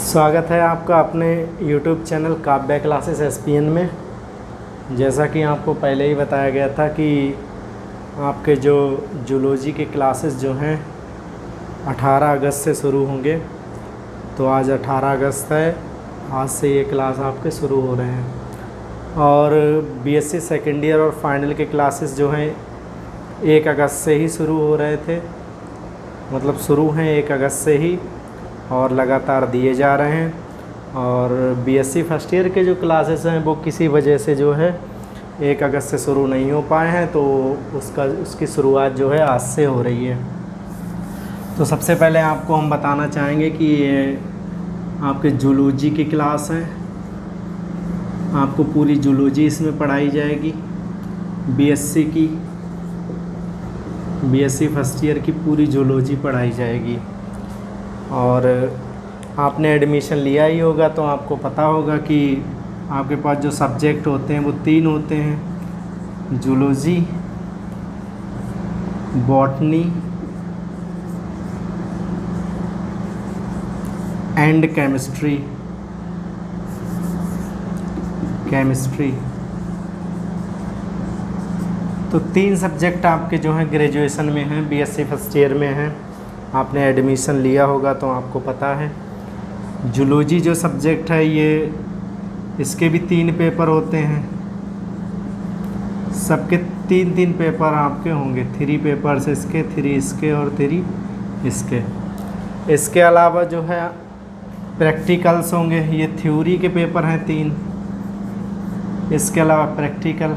स्वागत है आपका अपने YouTube channel Kavya classes SPN में। जैसा कि आपको पहले ही बताया गया था कि आपके जो जूलॉजी के क्लासेस जो हैं 18 अगस्त से शुरू होंगे। तो आज 18 अगस्त है, आज से ये क्लास आपके शुरू हो रहे हैं। और BSc सेकेंड ईयर और फाइनल के क्लासेस जो हैं 1 अगस्त से ही शुरू हो रहे थे, मतलब शुरू हैं 1 अगस्त से ही और लगातार दिए जा रहे हैं। और BSc फर्स्ट ईयर के जो क्लासेस हैं वो किसी वजह से जो है 1 अगस्त से शुरू नहीं हो पाए हैं, तो उसकी शुरुआत जो है आज से हो रही है। तो सबसे पहले आपको हम बताना चाहेंगे कि ये आपके जूलॉजी की क्लास है। आपको पूरी जूलॉजी इसमें पढ़ाई जाएगी। BSc फर्स्ट ईयर की पूरी जूलॉजी पढ़ाई जाएगी। और आपने एडमिशन लिया ही होगा तो आपको पता होगा कि आपके पास जो सब्जेक्ट होते हैं वो 3 होते हैं: जूलॉजी, बॉटनी एंड केमिस्ट्री। तो 3 सब्जेक्ट आपके जो हैं ग्रेजुएशन में हैं, BSc फर्स्ट ईयर में हैं। आपने एडमिशन लिया होगा तो आपको पता है। जूलॉजी जो सब्जेक्ट है ये इसके भी 3 पेपर होते हैं। सबके 3 पेपर आपके होंगे, 3 पेपर्स इसके, 3 इसके और 3 इसके। इसके अलावा जो है प्रैक्टिकल्स होंगे। ये थ्योरी के पेपर हैं 3, इसके अलावा प्रैक्टिकल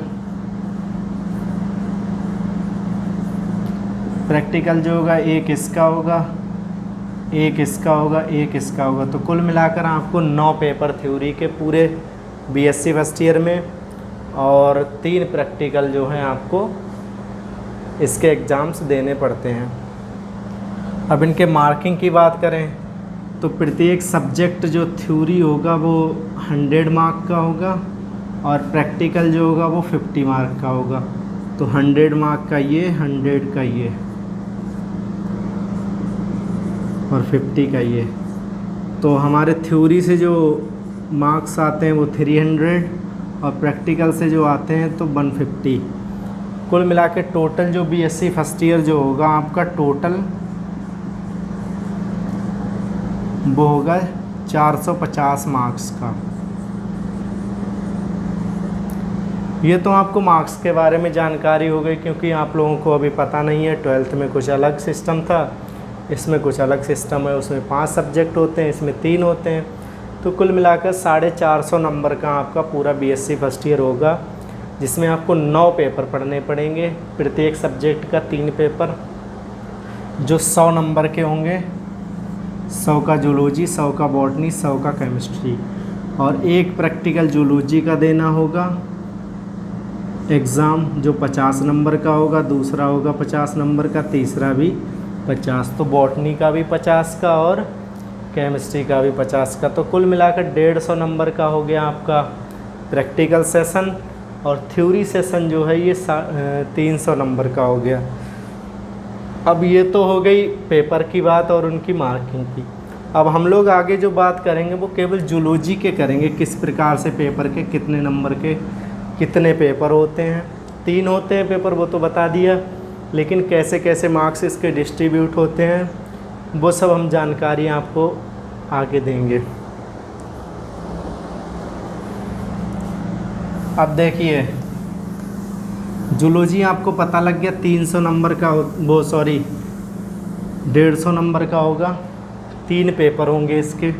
जो होगा एक इसका होगा, एक इसका होगा, एक इसका होगा। तो कुल मिलाकर आपको 9 पेपर थ्योरी के पूरे BSc फर्स्ट ईयर में और 3 प्रैक्टिकल जो हैं आपको इसके एग्ज़ाम्स देने पड़ते हैं। अब इनके मार्किंग की बात करें तो प्रत्येक सब्जेक्ट जो थ्योरी होगा वो 100 मार्क का होगा और प्रैक्टिकल जो होगा वो 50 मार्क का होगा। तो 100 मार्क का ये, 100 का ये और 50 का ये। तो हमारे थ्योरी से जो मार्क्स आते हैं वो 300 और प्रैक्टिकल से जो आते हैं तो 150। कुल मिला के टोटल जो BSc फर्स्ट ईयर जो होगा आपका टोटल वो होगा 450 मार्क्स का। ये तो आपको मार्क्स के बारे में जानकारी हो गई, क्योंकि आप लोगों को अभी पता नहीं है। 12th में कुछ अलग सिस्टम था, इसमें कुछ अलग सिस्टम है। उसमें 5 सब्जेक्ट होते हैं, इसमें 3 होते हैं। तो कुल मिलाकर 450 नंबर का आपका पूरा BSc फर्स्ट ईयर होगा, जिसमें आपको 9 पेपर पढ़ने पड़ेंगे। प्रत्येक सब्जेक्ट का 3 पेपर जो 100 नंबर के होंगे। 100 का जूलॉजी, 100 का बॉटनी, 100 का केमिस्ट्री। और एक प्रैक्टिकल जूलॉजी का देना होगा एग्ज़ाम जो 50 नंबर का होगा, दूसरा होगा 50 नंबर का, तीसरा भी 50। तो बॉटनी का भी 50 का और केमिस्ट्री का भी 50 का। तो कुल मिलाकर 150 नंबर का हो गया आपका प्रैक्टिकल सेशन। और थ्योरी सेशन जो है ये 300 नंबर का हो गया। अब ये तो हो गई पेपर की बात और उनकी मार्किंग की। अब हम लोग आगे जो बात करेंगे वो केवल जूलॉजी के करेंगे, किस प्रकार से पेपर के कितने नंबर के कितने पेपर होते हैं। 3 होते हैं पेपर, वो तो बता दिया, लेकिन कैसे कैसे मार्क्स इसके डिस्ट्रीब्यूट होते हैं वो सब हम जानकारी आपको आगे देंगे। अब देखिए, जूलॉजी आपको पता लग गया 300 नंबर का, वो सॉरी 150 नंबर का होगा। 3 पेपर होंगे इसके,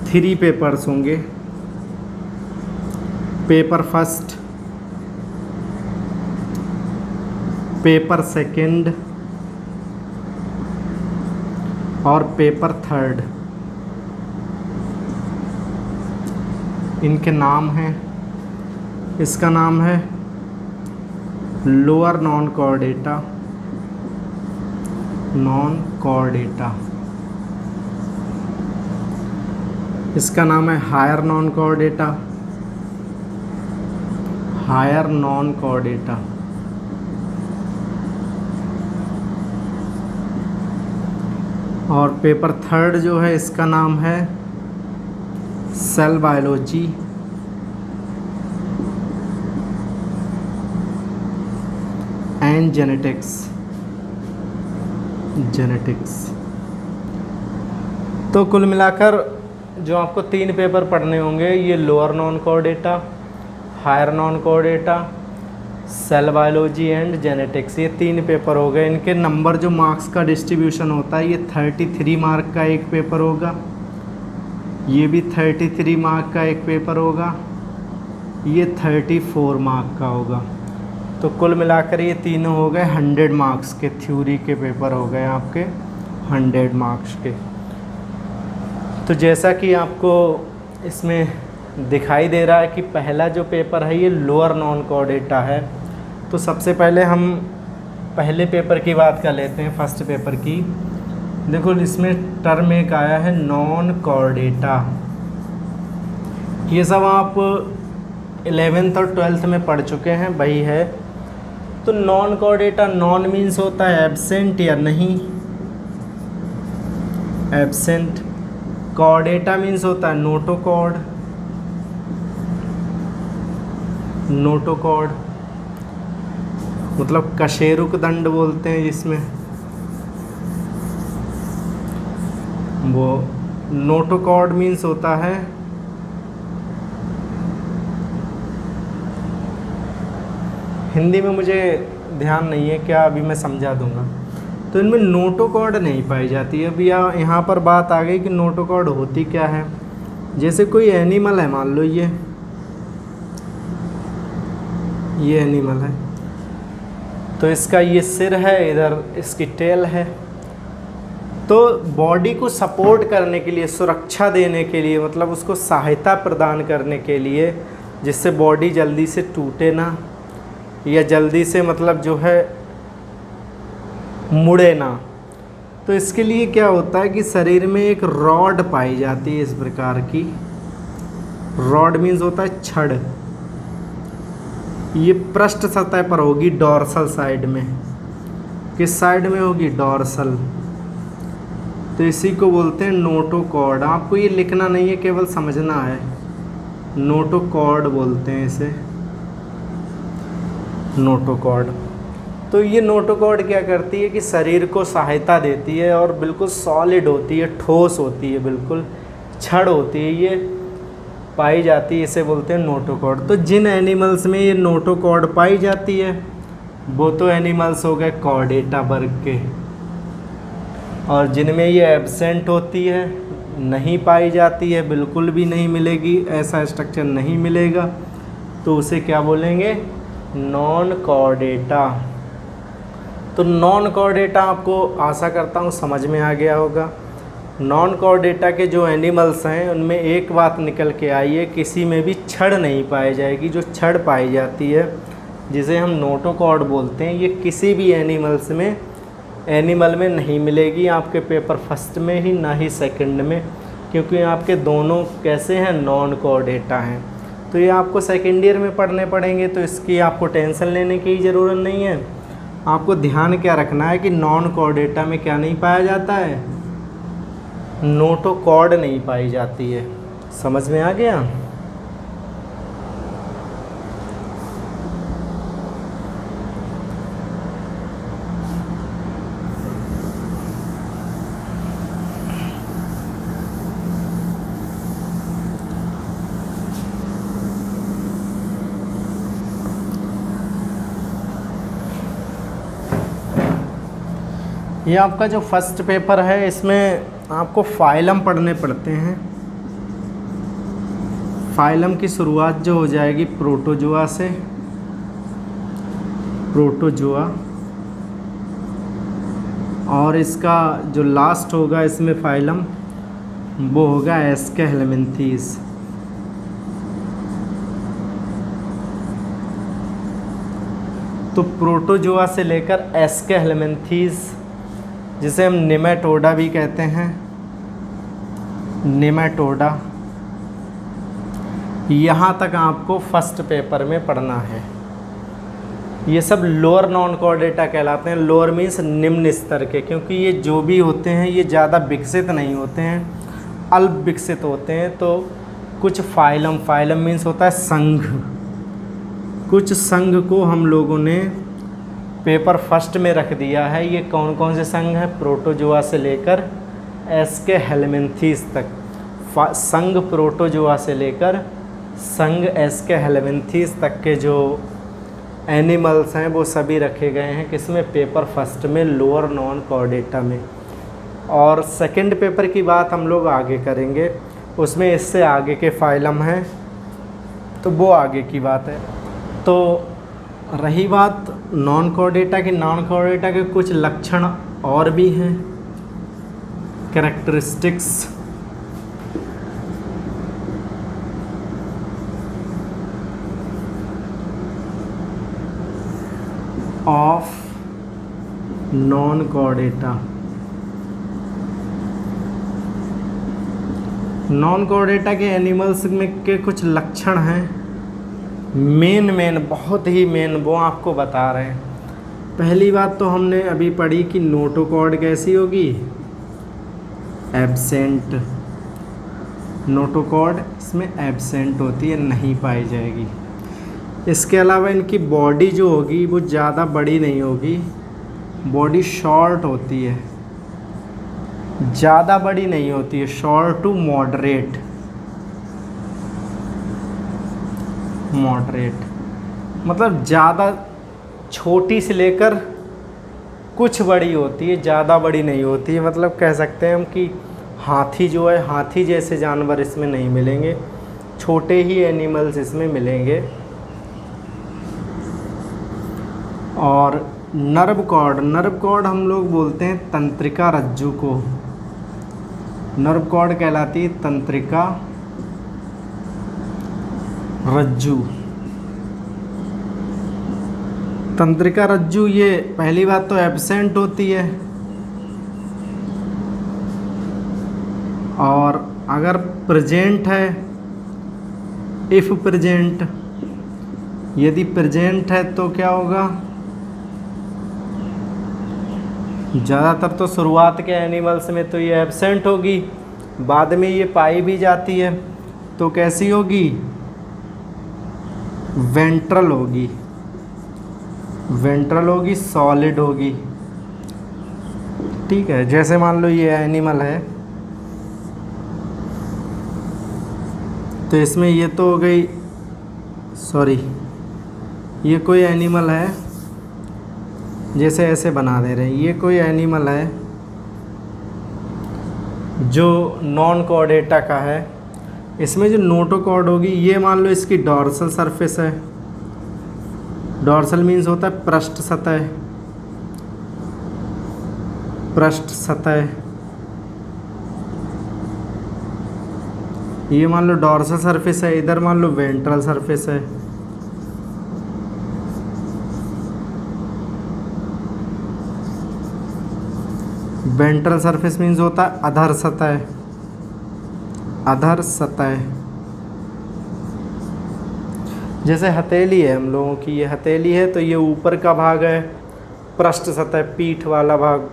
3 पेपर्स होंगे। पेपर फर्स्ट, पेपर सेकंड और पेपर थर्ड। इनके नाम हैं, इसका नाम है लोअर नॉन कॉर्डेटा। इसका नाम है हायर नॉन कॉर्डेटा। और पेपर थर्ड जो है इसका नाम है सेल बायोलॉजी एंड जेनेटिक्स। तो कुल मिलाकर जो आपको 3 पेपर पढ़ने होंगे, ये lower non core data, higher non core data, cell biology and genetics, ये 3 पेपर हो गए। इनके नंबर जो मार्क्स का डिस्ट्रीब्यूशन होता है, ये 33 मार्क का एक पेपर होगा, ये भी 33 मार्क का एक पेपर होगा, ये 34 मार्क का होगा। तो कुल मिलाकर ये तीनों हो गए 100 मार्क्स के, थ्योरी के पेपर हो गए आपके 100 मार्क्स के। तो जैसा कि आपको इसमें दिखाई दे रहा है कि पहला जो पेपर है ये लोअर नॉन कोर डेटा है। तो सबसे पहले हम पहले पेपर की बात कर लेते हैं, फर्स्ट पेपर की। देखो इसमें टर्म एक आया है नॉन कोर डेटा। ये सब आप 11th और 12th में पढ़ चुके हैं, वही है। तो non core data, non means होता है एब्सेंट या नहीं, एब्सेंट। कोर डेटा मीन्स होता है नोटोकॉर्ड, नोटोकॉर्ड मतलब कशेरुक दंड बोलते हैं जिसमें, वो नोटोकॉर्ड मीन्स होता है हिंदी में मुझे ध्यान नहीं है क्या, अभी मैं समझा दूंगा। तो इनमें नोटोकॉर्ड नहीं पाई जाती है। अभी यहाँ पर बात आ गई कि नोटोकॉर्ड होती क्या है। जैसे कोई एनिमल है, मान लो ये एनिमल है, तो इसका ये सिर है, इधर इसकी टेल है। तो बॉडी को सपोर्ट करने के लिए, सुरक्षा देने के लिए, मतलब उसको सहायता प्रदान करने के लिए, जिससे बॉडी जल्दी से टूटे ना या जल्दी से मतलब जो है मुड़े ना, तो इसके लिए क्या होता है कि शरीर में एक रॉड पाई जाती है इस प्रकार की। रॉड मीन्स होता है छड़। ये पृष्ठ सतह पर होगी, डॉर्सल साइड में। किस साइड में होगी? डॉर्सल। तो इसी को बोलते हैं नोटोकॉर्ड। आपको ये लिखना नहीं है, केवल समझना है। नोटोकॉर्ड बोलते हैं इसे, नोटोकॉर्ड। तो ये नोटोकॉर्ड क्या करती है कि शरीर को सहायता देती है और बिल्कुल सॉलिड होती है, ठोस होती है, बिल्कुल छड़ होती है, ये पाई जाती है, इसे बोलते हैं नोटोकॉर्ड। तो जिन एनिमल्स में ये नोटोकॉर्ड पाई जाती है वो तो एनिमल्स हो गए कॉर्डेटा वर्ग के, और जिनमें ये एब्सेंट होती है, नहीं पाई जाती है, बिल्कुल भी नहीं मिलेगी, ऐसा स्ट्रक्चर नहीं मिलेगा, तो उसे क्या बोलेंगे? Non Chordata. तो नॉन कॉर्डेटा आपको आशा करता हूँ समझ में आ गया होगा। नॉन कॉर्डेटा के जो एनिमल्स हैं उनमें एक बात निकल के आई है, किसी में भी छड़ नहीं पाई जाएगी। जो छड़ पाई जाती है जिसे हम नोटोकॉर्ड बोलते हैं, ये किसी भी एनिमल में नहीं मिलेगी, आपके पेपर फर्स्ट में ही ना ही सेकंड में, क्योंकि आपके दोनों कैसे हैं? नॉन कॉर्डेटा हैं। तो ये आपको सेकेंड ईयर में पढ़ने पड़ेंगे, तो इसकी आपको टेंशन लेने की ज़रूरत नहीं है। आपको ध्यान क्या रखना है कि नॉन कॉर्डेटा में क्या नहीं पाया जाता है? नोटोकॉर्ड नहीं पाई जाती है। समझ में आ गया? ये आपका जो फर्स्ट पेपर है, इसमें आपको फाइलम पढ़ने पड़ते हैं। फाइलम की शुरुआत जो हो जाएगी प्रोटोजोआ से, प्रोटोजोआ, और इसका जो लास्ट होगा इसमें फाइलम, वो होगा एस्केहेलमिन्थीस। तो प्रोटोजोआ से लेकर एस्केहेलमिन्थीस, जिसे हम नेमाटोडा भी कहते हैं, नेमाटोडा, यहाँ तक आपको फर्स्ट पेपर में पढ़ना है। ये सब लोअर नॉन कॉर्डेटा कहलाते हैं। लोअर मीन्स निम्न स्तर के, क्योंकि ये जो भी होते हैं ये ज़्यादा विकसित नहीं होते हैं, अल्प विकसित होते हैं। तो कुछ फाइलम, फाइलम मीन्स होता है संघ, कुछ संघ को हम लोगों ने पेपर फर्स्ट में रख दिया है। ये कौन कौन से संघ हैं? प्रोटोजोआ से लेकर एस्के हेलमिन्थीस तक। संघ प्रोटोजोआ से लेकर संघ एस्के हेलमिन्थीस तक के जो एनिमल्स हैं वो सभी रखे गए हैं किसमें? पेपर फर्स्ट में, लोअर नॉन कॉर्डेटा में। और सेकंड पेपर की बात हम लोग आगे करेंगे, उसमें इससे आगे के फाइलम हैं तो वो आगे की बात है। तो रही बात नॉन कॉर्डेटा की, नॉन कॉर्डेटा के कुछ लक्षण और भी हैं, characteristics. Of non Chordata. Non Chordata के एनिमल्स में के कुछ लक्षण हैं, मेन बहुत ही मेन, वो आपको बता रहे हैं। पहली बात तो हमने अभी पढ़ी कि नोटोकॉर्ड कैसी होगी? एब्सेंट। नोटोकॉर्ड इसमें एब्सेंट होती है, नहीं पाई जाएगी। इसके अलावा इनकी बॉडी जो होगी वो ज़्यादा बड़ी नहीं होगी, बॉडी शॉर्ट होती है, ज़्यादा बड़ी नहीं होती है, शॉर्ट टू मॉडरेट। मॉडरेट मतलब ज़्यादा छोटी से लेकर कुछ बड़ी होती है, ज़्यादा बड़ी नहीं होती है। मतलब कह सकते हैं हम कि हाथी जो है, हाथी जैसे जानवर इसमें नहीं मिलेंगे, छोटे ही एनिमल्स इसमें मिलेंगे। और नर्व कॉर्ड, नर्व कॉर्ड हम लोग बोलते हैं तंत्रिका रज्जु को। नर्व कॉर्ड कहलाती है तंत्रिका रज्जु। तंत्रिका रज्जु ये पहली बात तो एब्सेंट होती है, और अगर प्रेजेंट है, इफ़ प्रेजेंट, यदि प्रेजेंट है तो क्या होगा? ज़्यादातर तो शुरुआत के एनिमल्स में तो ये एब्सेंट होगी, बाद में ये पाई भी जाती है तो कैसी होगी? वेंट्रल होगी, वेंट्रल होगी, सॉलिड होगी। ठीक है, जैसे मान लो ये एनिमल है तो इसमें ये तो हो गई, सॉरी ये कोई एनिमल है, जैसे ऐसे बना दे रहे हैं, ये कोई एनिमल है जो नॉन कॉर्डेटा का है। इसमें जो नोटोकॉर्ड होगी, ये मान लो इसकी डॉर्सल सरफेस है। डॉर्सल मीन्स होता है पृष्ठ सतह, पृष्ठ सतह। ये मान लो डॉर्सल सरफेस है, इधर मान लो वेंट्रल सरफेस है। वेंट्रल सरफेस मीन्स होता है अधर सतह, अधर सतह। जैसे हथेली है हम लोगों की, ये हथेली है तो ये ऊपर का भाग है पृष्ठ सतह, पीठ वाला भाग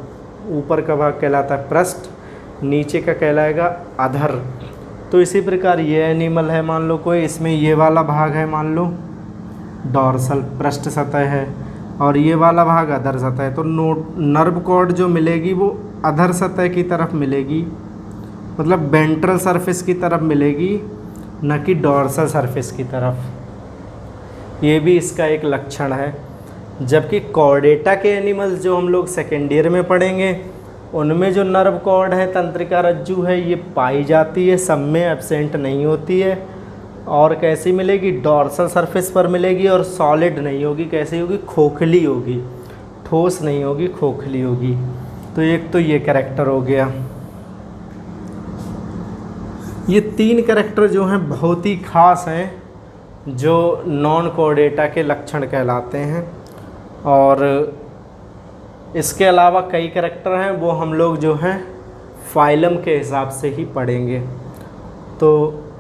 ऊपर का भाग कहलाता है पृष्ठ, नीचे का कहलाएगा अधर। तो इसी प्रकार ये एनिमल है, मान लो कोई, इसमें ये वाला भाग है मान लो डॉर्सल पृष्ठ सतह है, और ये वाला भाग अधर सतह है। तो नर्व कॉर्ड जो मिलेगी वो अधर सतह की तरफ मिलेगी, मतलब वेंट्रल सरफेस की तरफ मिलेगी, न कि डॉर्सल सरफेस की तरफ। ये भी इसका एक लक्षण है। जबकि कॉर्डेटा के एनिमल्स जो हम लोग सेकेंड ईयर में पढ़ेंगे, उनमें जो नर्व कॉर्ड है, तंत्रिका रज्जु है, ये पाई जाती है, सब में एब्सेंट नहीं होती है। और कैसी मिलेगी? डॉर्सल सरफेस पर मिलेगी, और सॉलिड नहीं होगी। कैसी होगी? खोखली होगी, ठोस नहीं होगी, खोखली होगी। तो एक तो ये कैरेक्टर हो गया। ये तीन कैरेक्टर जो हैं बहुत ही खास हैं, जो नॉन कॉर्डेटा के लक्षण कहलाते हैं। और इसके अलावा कई कैरेक्टर हैं, वो हम लोग जो हैं फाइलम के हिसाब से ही पढ़ेंगे। तो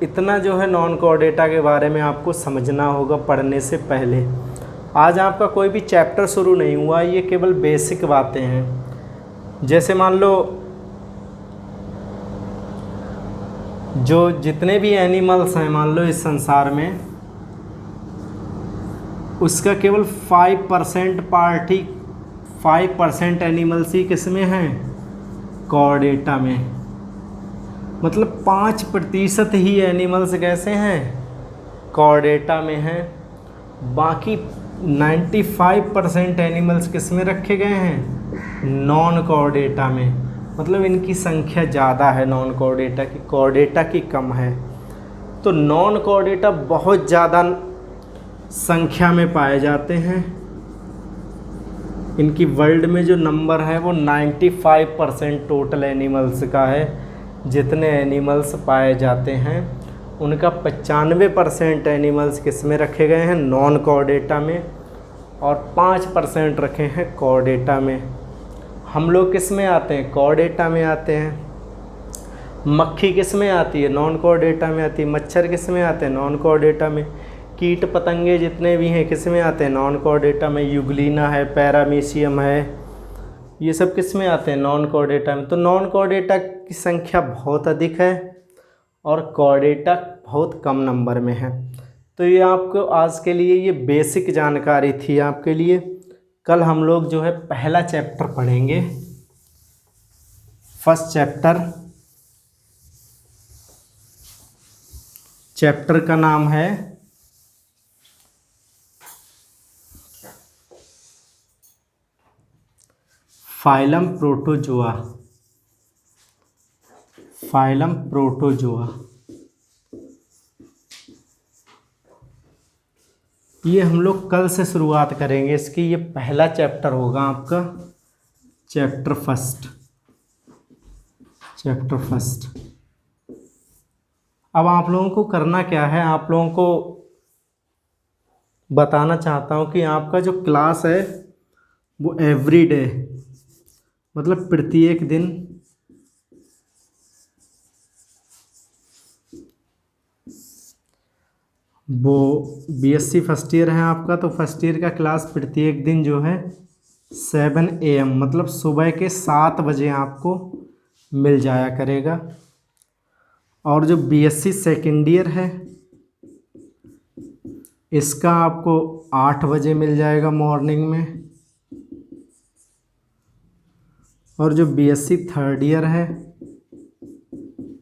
इतना जो है नॉन कॉर्डेटा के बारे में आपको समझना होगा पढ़ने से पहले। आज आपका कोई भी चैप्टर शुरू नहीं हुआ, ये केवल बेसिक बातें हैं। जैसे मान लो जो जितने भी एनिमल्स हैं मान लो इस संसार में, उसका केवल 5% पार्ट ही 5% एनिमल्स ही किस में हैं, कॉर्डेटा में। मतलब 5% ही एनिमल्स कैसे हैं, कॉर्डेटा में हैं। बाकी 95% एनिमल्स किस में रखे गए हैं, नॉन कॉर्डेटा में। मतलब इनकी संख्या ज़्यादा है नॉन कॉर्डेटा की, कॉर्डेटा की कम है। तो नॉन कॉर्डेटा बहुत ज़्यादा संख्या में पाए जाते हैं। इनकी वर्ल्ड में जो नंबर है वो 95% टोटल एनिमल्स का है। जितने एनिमल्स पाए जाते हैं उनका 95% एनिमल्स किस में रखे गए हैं, नॉन कॉर्डेटा में, और 5% रखे हैं कॉर्डेटा में। हम लोग किस में आते हैं, कॉर्डेटा में आते हैं। मक्खी किस में आती है, नॉन कॉर्डेटा में आती है। मच्छर किस में आते हैं, नॉन कॉर्डेटा में। कीट पतंगे जितने भी हैं किस में आते हैं, नॉन कॉर्डेटा में। यूग्लिना है, पैरामीशियम है, ये सब किस में आते हैं, नॉन कॉर्डेटा में। तो नॉन कॉर्डेटा की संख्या बहुत अधिक है और कॉर्डेटा बहुत कम नंबर में है। तो ये आपको आज के लिए ये बेसिक जानकारी थी आपके लिए। कल हम लोग जो है पहला चैप्टर पढ़ेंगे, फर्स्ट चैप्टर का नाम है फाइलम प्रोटोजोआ। फाइलम प्रोटोजोआ ये हम लोग कल से शुरुआत करेंगे इसकी। ये पहला चैप्टर होगा आपका, चैप्टर फर्स्ट। अब आप लोगों को करना क्या है, आप लोगों को बताना चाहता हूँ कि आपका जो क्लास है वो एवरी डे, मतलब प्रत्येक दिन वो बीएससी फर्स्ट ईयर है आपका, तो फर्स्ट ईयर का क्लास प्रत्येक दिन जो है 7 AM मतलब सुबह के 7 बजे आपको मिल जाया करेगा। और जो बीएससी सेकेंड ईयर है इसका आपको 8 बजे मिल जाएगा मॉर्निंग में। और जो बीएससी थर्ड ईयर है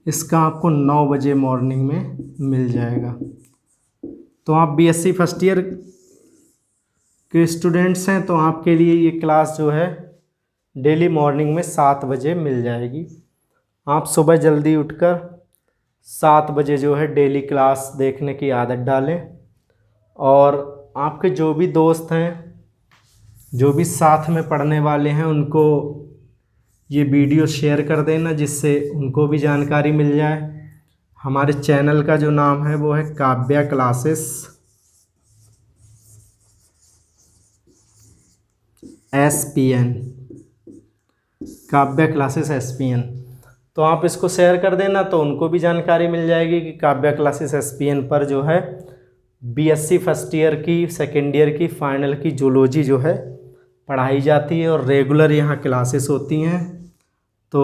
इसका आपको 9 बजे मॉर्निंग में मिल जाएगा। तो आप बीएससी फर्स्ट ईयर के स्टूडेंट्स हैं तो आपके लिए ये क्लास जो है डेली मॉर्निंग में 7 बजे मिल जाएगी। आप सुबह जल्दी उठकर 7 बजे जो है डेली क्लास देखने की आदत डालें। और आपके जो भी दोस्त हैं, जो भी साथ में पढ़ने वाले हैं, उनको ये वीडियो शेयर कर देना जिससे उनको भी जानकारी मिल जाए। हमारे चैनल का जो नाम है वो है Kavya classes SPN, Kavya classes SPN। तो आप इसको शेयर कर देना तो उनको भी जानकारी मिल जाएगी कि काव्या क्लासेस SPN पर जो है बीएससी फर्स्ट ईयर की, सेकेंड ईयर की, फाइनल की जूलॉजी जो है पढ़ाई जाती है और रेगुलर यहाँ क्लासेस होती हैं। तो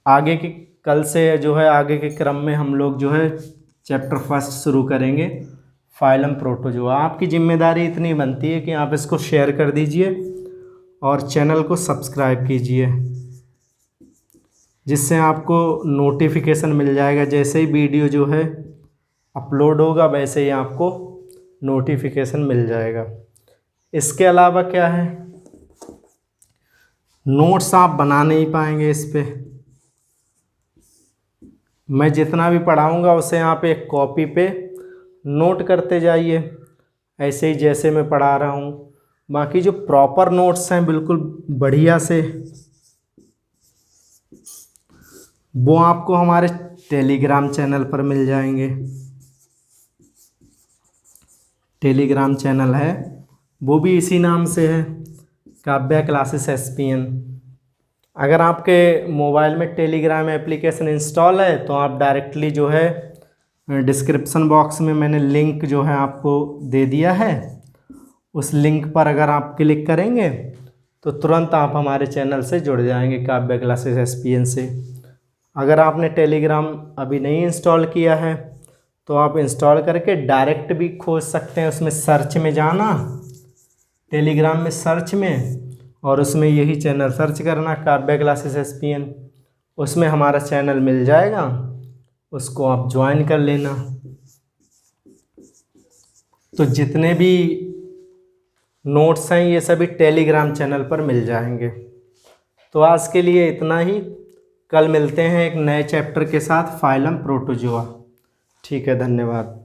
आगे के कल से जो है आगे के क्रम में हम लोग जो है चैप्टर फर्स्ट शुरू करेंगे, फाइलम प्रोटोजोआ। आपकी जिम्मेदारी इतनी बनती है कि आप इसको शेयर कर दीजिए और चैनल को सब्सक्राइब कीजिए, जिससे आपको नोटिफिकेशन मिल जाएगा। जैसे ही वीडियो जो है अपलोड होगा वैसे ही आपको नोटिफिकेशन मिल जाएगा। इसके अलावा क्या है, नोट्स आप बना नहीं पाएंगे इस पे। मैं जितना भी पढ़ाऊँगा उसे आप एक कॉपी पे नोट करते जाइए, ऐसे ही जैसे मैं पढ़ा रहा हूँ। बाकी जो प्रॉपर नोट्स हैं बिल्कुल बढ़िया से, वो आपको हमारे टेलीग्राम चैनल पर मिल जाएंगे। टेलीग्राम चैनल है वो भी इसी नाम से है, काव्या क्लासेस SPN। अगर आपके मोबाइल में टेलीग्राम एप्लीकेशन इंस्टॉल है तो आप डायरेक्टली जो है डिस्क्रिप्शन बॉक्स में मैंने लिंक जो है आपको दे दिया है। उस लिंक पर अगर आप क्लिक करेंगे तो तुरंत आप हमारे चैनल से जुड़ जाएंगे काव्य क्लासेस एसपीएन से। अगर आपने टेलीग्राम अभी नहीं इंस्टॉल किया है तो आप इंस्टॉल करके डायरेक्ट भी खोज सकते हैं। उसमें सर्च में जाना, टेलीग्राम में सर्च में, और उसमें यही चैनल सर्च करना काव्य क्लासेस एसपीएन, उसमें हमारा चैनल मिल जाएगा, उसको आप ज्वाइन कर लेना। तो जितने भी नोट्स हैं ये सभी टेलीग्राम चैनल पर मिल जाएंगे। तो आज के लिए इतना ही, कल मिलते हैं एक नए चैप्टर के साथ, फाइलम प्रोटोजोआ। ठीक है, धन्यवाद।